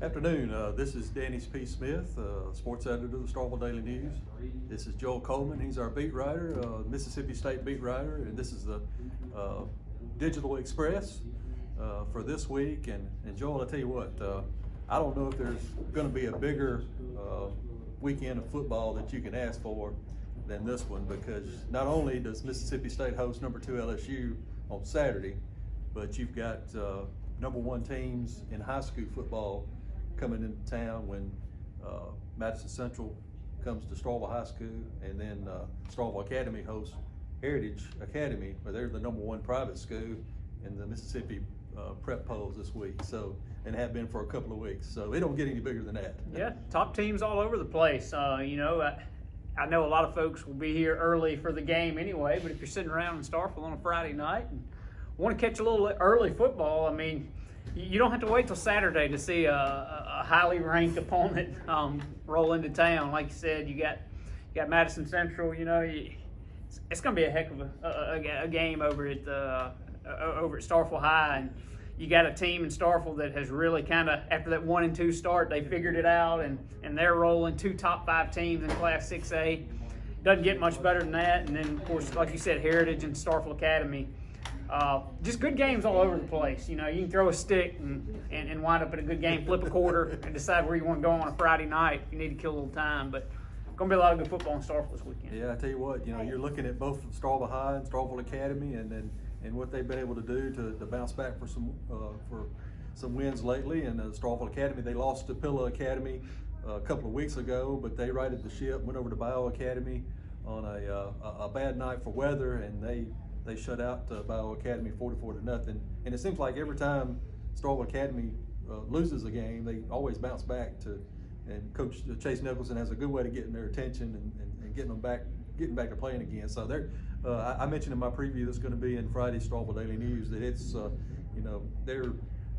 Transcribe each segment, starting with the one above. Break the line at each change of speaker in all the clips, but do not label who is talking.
Afternoon. This is Danny P. Smith, sports editor of the Stovall Daily News. This is Joel Coleman. He's our beat writer, Mississippi State beat writer, and this is the Digital Express for this week. And Joel, I tell you what, I don't know if there's going to be a bigger weekend of football that you can ask for than this one, because not only does Mississippi State host number 2 LSU on Saturday, but you've got number 1 teams in high school football coming into town when Madison Central comes to Stovall High School, and then Stovall Academy hosts Heritage Academy, where they're the number 1 private school in the Mississippi prep polls this week. So, and have been for a couple of weeks. So it don't get any bigger than that.
Yeah, top teams all over the place. I know a lot of folks will be here early for the game anyway, but if you're sitting around in Starkville on a Friday night and want to catch a little early football, I mean, you don't have to wait till Saturday to see a highly ranked opponent roll into town. Like you said, you got Madison Central. It's going to be a heck of a game over at Starkville High, and you got a team in Starkville that has really kind of, after that 1-2 start, they figured it out, and they're rolling 2 top 5 teams in Class 6A. Doesn't get much better than that. And then, of course, like you said, Heritage and Starkville Academy. Just good games all over the place. You can throw a stick and wind up in a good game, flip a quarter, and decide where you want to go on a Friday night if you need to kill a little time. But going to be a lot of good football in Starkville this weekend.
Yeah, I tell you what, you're looking at both Stovall High and Starkville Academy, and what they've been able to do to bounce back for some wins lately. And Stovall Academy, they lost to Pillow Academy a couple of weeks ago, but they righted the ship, went over to Bio Academy on a bad night for weather, and they shut out Bio Academy 44-0. And it seems like every time Stovall Academy loses a game, they always bounce back to. And Coach Chase Nicholson has a good way to get their attention and getting back to playing again. So I mentioned in my preview that's going to be in Friday's Stovall Daily News that it's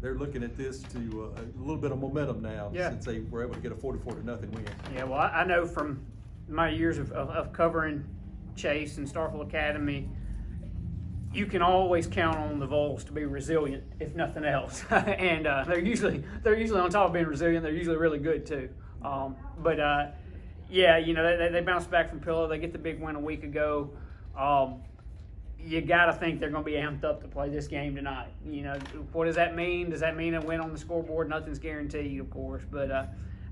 they're looking at this to a little bit of momentum now, since they were able to get a 44-0 win.
Yeah, well, I know from my years of covering Chase and Starkville Academy, you can always count on the Vols to be resilient, if nothing else. And they're usually on top of being resilient. They're usually really good too. They bounced back from Pillow. They get the big win a week ago. You got to think they're going to be amped up to play this game tonight. What does that mean? Does that mean a win on the scoreboard? Nothing's guaranteed, of course. But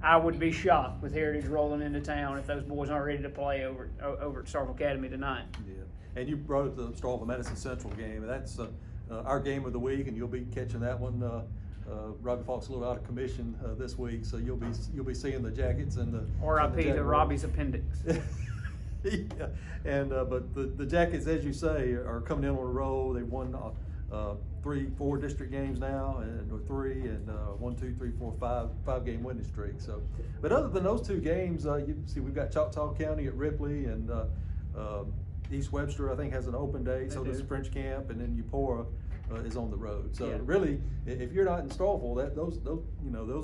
I would be shocked with Heritage rolling into town if those boys aren't ready to play over at Starkville Academy tonight.
Yeah. And you brought up the Stovall Madison Central game, and that's our game of the week, and you'll be catching that one. Robbie Falk's a little out of commission this week, so you'll be seeing the Jackets and the
R.I.P. to Robbie's appendix.
Yeah, and but the Jackets, as you say, are coming in on a roll. They've won 3-4 district games now, or 3, and 1, 2, 3, 4, 5 game winning streak. So, but other than those 2 games, you see we've got Choctaw County at Ripley, and East Webster, I think, has an open day. So does French Camp, and then Eupora is on the road. So really, if you're not in Stovall, those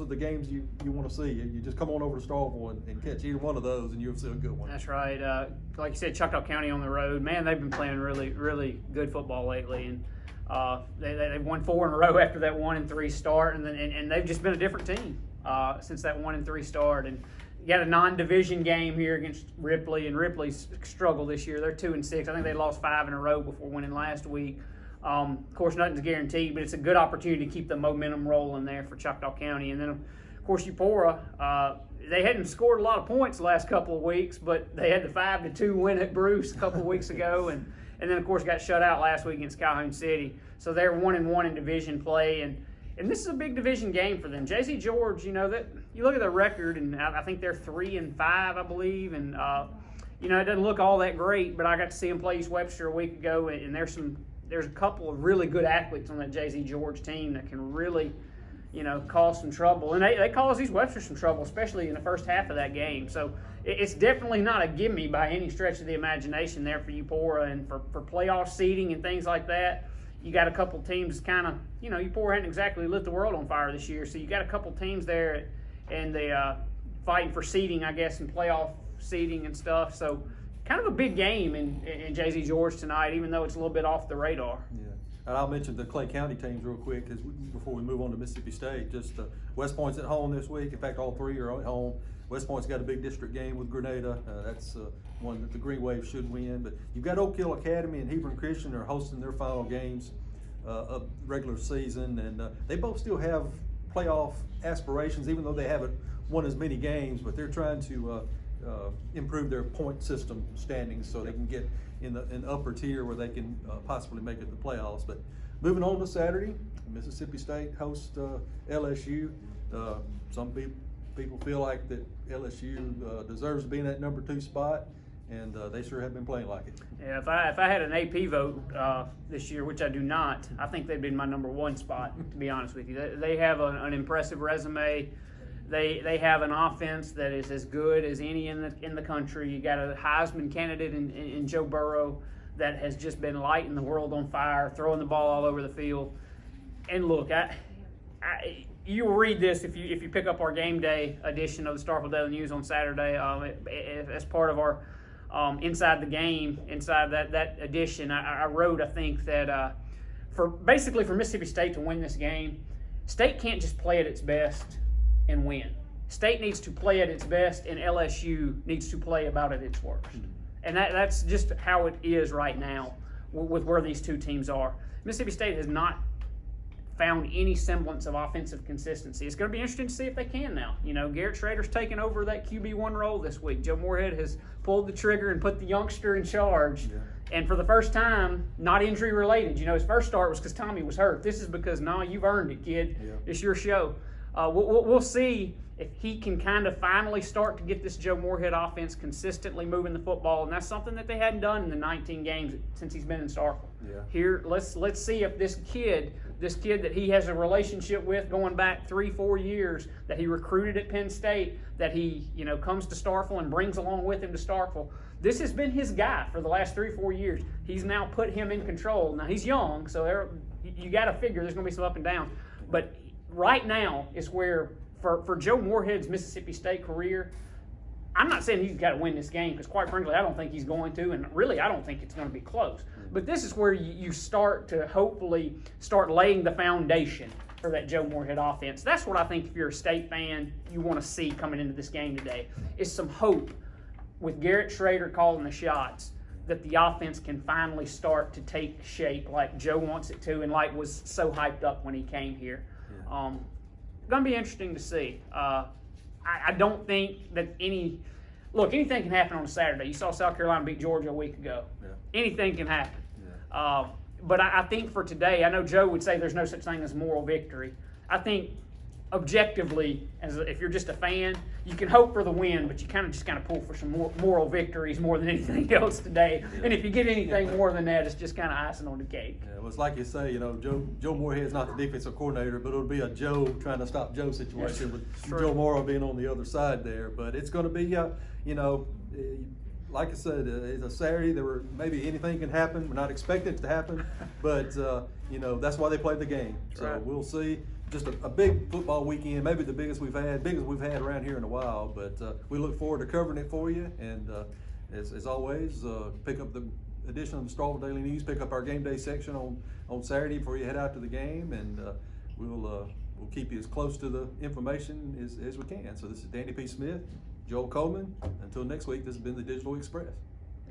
are the games you want to see. You just come on over to Stovall and catch either one of those, and you'll see a good one.
That's right. Like you said, Choctaw County on the road. Man, they've been playing really, really good football lately, and they've won 4 in a row after that 1-3 start, and they've just been a different team since that 1-3 start. And you got a non-division game here against Ripley, and Ripley's struggled this year. They're 2-6. I think they lost 5 in a row before winning last week. Of course, nothing's guaranteed, but it's a good opportunity to keep the momentum rolling there for Choctaw County. And then, of course, Eupora, they hadn't scored a lot of points the last couple of weeks, but they had the 5-2 win at Bruce a couple of weeks ago, and then, of course, got shut out last week against Calhoun City. So they're 1-1 in division play, and this is a big division game for them. J.C. George, that you look at their record, and I think they're 3-5, I believe, and it doesn't look all that great. But I got to see them play East Webster a week ago, and there's a couple of really good athletes on that J.C. George team that can really, cause some trouble, and they caused East Webster some trouble, especially in the first half of that game. So it's definitely not a gimme by any stretch of the imagination there for Eupora, and for playoff seeding and things like that. You got a couple teams kind of, Eupora hadn't exactly lit the world on fire this year, so you got a couple teams there, and they fighting for seeding, I guess, and playoff seeding and stuff. So kind of a big game in J.C. George tonight, even though it's a little bit off the radar.
Yeah. And I'll mention the Clay County teams real quick before we move on to Mississippi State. Just West Point's at home this week. In fact, all three are at home. West Point's got a big district game with Grenada. That's one that the Green Wave should win. But you've got Oak Hill Academy and Hebron Christian are hosting their final games of regular season, and they both still have playoff aspirations, even though they haven't won as many games. But they're trying to improve their point system standings so they can get in the upper tier where they can possibly make it to the playoffs. But moving on to Saturday, Mississippi State hosts LSU. Some people feel like that LSU deserves to be in that number 2 spot, and they sure have been playing like it.
Yeah, if I had an AP vote this year, which I do not, I think they'd be in my number 1 spot, to be honest with you. They have an impressive resume. They have an offense that is as good as any in the country. You got a Heisman candidate in Joe Burrow that has just been lighting the world on fire, throwing the ball all over the field. And look, you will read this if you pick up our game day edition of the Starkville Daily News on Saturday as part of our inside the game. Inside that edition, I wrote, I think that for Mississippi State to win this game, State can't just play at its best and win. State needs to play at its best, and LSU needs to play about at its worst. And that's just how it is right now with where these two teams are. Mississippi State has not found any semblance of offensive consistency. It's going to be interesting to see if they can now. You know, Garrett Schrader's taken over that QB1 role this week. Joe Moorhead has pulled the trigger and put the youngster in charge. Yeah. And for the first time, not injury related. You know, his first start was because Tommy was hurt. This is because, no, you've earned it, kid. Yeah. It's your show. We'll see if he can kind of finally start to get this Joe Moorhead offense consistently moving the football, and that's something that they hadn't done in the 19 games since he's been in Starkville. Yeah. Here, let's see if this kid that he has a relationship with going back 3-4 years, that he recruited at Penn State, that he comes to Starkville and brings along with him to Starkville. This has been his guy for the last 3-4 years. He's now put him in control. Now he's young, so you got to figure there's going to be some up and downs, but right now is where, for Joe Moorhead's Mississippi State career, I'm not saying he's got to win this game, because quite frankly, I don't think he's going to, and really I don't think it's going to be close. But this is where you start to hopefully start laying the foundation for that Joe Moorhead offense. That's what I think, if you're a State fan, you want to see coming into this game today, is some hope with Garrett Schrader calling the shots, that the offense can finally start to take shape like Joe wants it to, and like was so hyped up when he came here. Going to be interesting to see. I don't think that anything can happen on a Saturday. You saw South Carolina beat Georgia a week ago. Yeah. Anything can happen. Yeah. But I think for today, I know Joe would say there's no such thing as moral victory. I think objectively, if you're just a fan, you can hope for the win, but you kind of pull for some more moral victories more than anything else today. Yeah. And if you get anything more than that, it's just kind of icing on the cake. Yeah, well, it's like you say, Joe Moorhead's not the defensive coordinator, but it'll be a Joe trying to stop Joe situation with Joe Morrow being on the other side there. But it's going to be, like I said, it's a Saturday. There were maybe anything can happen. We're not expecting it to happen, but that's why they played the game. So we'll see. Just a big football weekend, maybe the biggest we've had around here in a while. But we look forward to covering it for you. And as always, pick up the edition of the Starkville Daily News. Pick up our game day section on Saturday before you head out to the game, and we'll keep you as close to the information as we can. So this is Danny P. Smith, Joel Coleman. Until next week, this has been the Digital Express.